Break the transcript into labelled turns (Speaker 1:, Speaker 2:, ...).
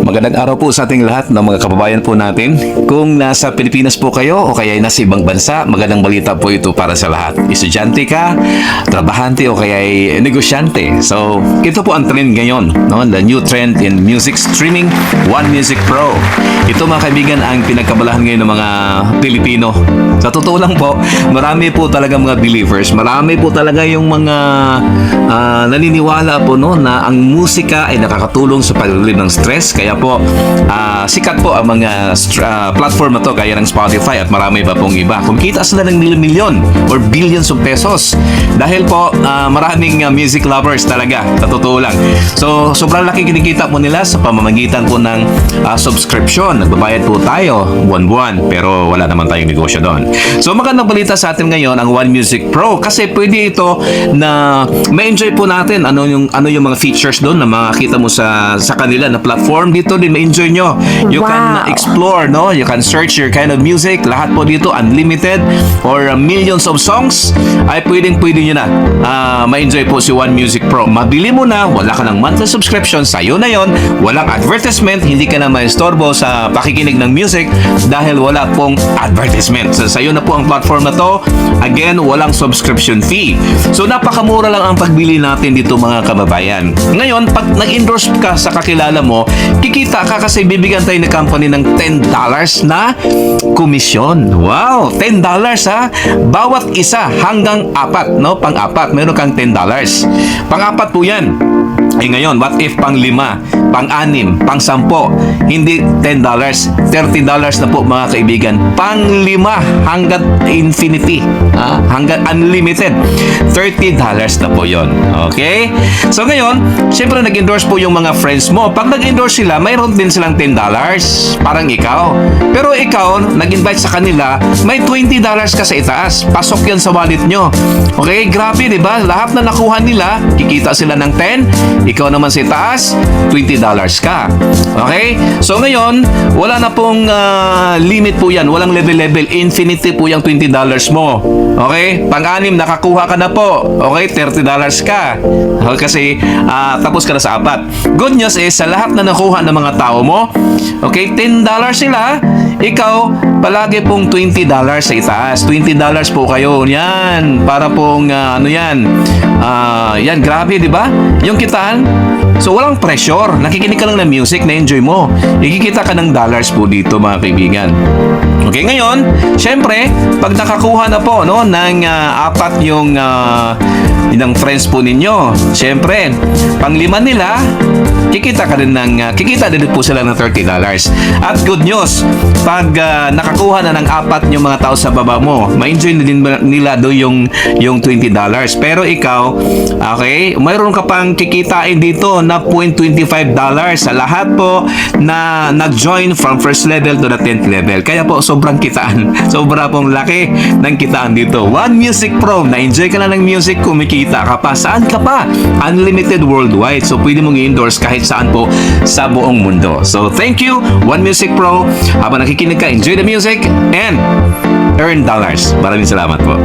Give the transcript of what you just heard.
Speaker 1: Magandang araw po sa ating lahat ng mga kababayan po natin. Kung nasa Pilipinas po kayo o kaya nasa ibang bansa, magandang balita po ito para sa lahat. Estudyante ka, trabahante o kaya negosyante. So, ito po ang trend ngayon, no? The new trend in music streaming, One Music Pro. Ito mga kaibigan ang pinagkabalahan ngayon ng mga Pilipino. Sa totoo lang po, marami po talaga mga believers, marami po talaga yung mga naniniwala po no, na ang musika ay nakakatulong sa pag-relieve ng stress. Kaya po, sikat po ang mga platform na to gaya ng Spotify at marami pa pong iba. Kumikita sila ng milyon or billions of pesos dahil po maraming music lovers talaga, sa totoo lang. So, sobrang laki kinikita po nila sa pamamagitan po ng subscription. Nagbabayad po tayo buwan-buwan pero wala naman tayong negosyo doon. So, magandang balita sa atin ngayon ang One Music Pro kasi pwede ito na ma-enjoy po natin ano yung mga features doon na makita mo sa kanila na platform. Dito din ma-enjoy nyo. You can explore, no? You can search your kind of music. Lahat po dito unlimited or millions of songs ay pwedeng-pwede nyo na ma-enjoy po si One Music Pro. Mabili mo na, wala ka ng monthly subscription, sa'yo na yon, walang advertisement, hindi ka na maistorbo sa pakikinig ng music dahil wala pong advertisement. So, sa'yo na po ang platform na to. Again, walang subscription fee. So, napakamura lang ang pagbili natin dito mga kababayan. Ngayon, pag nag-endorse ka sa kakilala mo, kikita ka kasi bibigyan tayo ng company ng $10 na komisyon. Wow! $10 ha? Bawat isa hanggang 4, no? Pang-4, meron kang $10. Pang-4 po yan. Eh ngayon, what if pang-5, pang-6, pang-10? Hindi $10, $30 na po mga kaibigan. Pang-5 hanggang infinity, hanggang unlimited. $30 na po yon. Okay? So ngayon, syempre nag-endorse po yung mga friends mo. Pag nag-endorse sila, mayroon din silang $10. Parang ikaw. Pero ikaw, nag-invite sa kanila, may $20 ka sa itaas. Pasok yan sa wallet nyo. Okay? Grabe, di ba? Lahat na nakuha nila, kikita sila ng 10. Ikaw naman sa itaas, $20 ka. Okay? So ngayon, wala na pong limit po yan. Walang level-level. Infinity po yung $20 mo. Okay? Pang-6, nakakuha ka na po. Okay? $30 ka. Okay, kasi tapos ka na sa 4. Good news is, sa lahat na nakuha ng mga tao mo, okay, $10 sila, ikaw, palagi pong $20 sa itaas. $20 po kayo. Yan. Para pong, yan, grabe, di ba? Yung kitaan. So, walang pressure. Nakikinig ka lang ng music, na-enjoy mo. Ikikita ka ng dollars po dito, mga kaibigan. Okay, ngayon, syempre, pag nakakuha na po, no, ng 4 yung ng friends po ninyo, syempre, pang-5 nila, kikita din po sila ng $30. At good news, pag nakakuha na ng 4 yung mga tao sa baba mo, ma-enjoy na din nila doon yung $20. Pero ikaw, okay, mayroon ka pang kikitain dito na $0.25 sa lahat po na nag-join from first level to the 10th level. Kaya po, sobrang kitaan. Sobra pong laki ng kitaan dito. One Music Pro, na-enjoy ka na ng music, kumikita ka pa. Saan ka pa? Unlimited worldwide. So, pwede mong i-endorse kahit saan po sa buong mundo. So, thank you, One Music Pro. Habang nakikinig ka, enjoy the music and earn dollars. Maraming salamat po.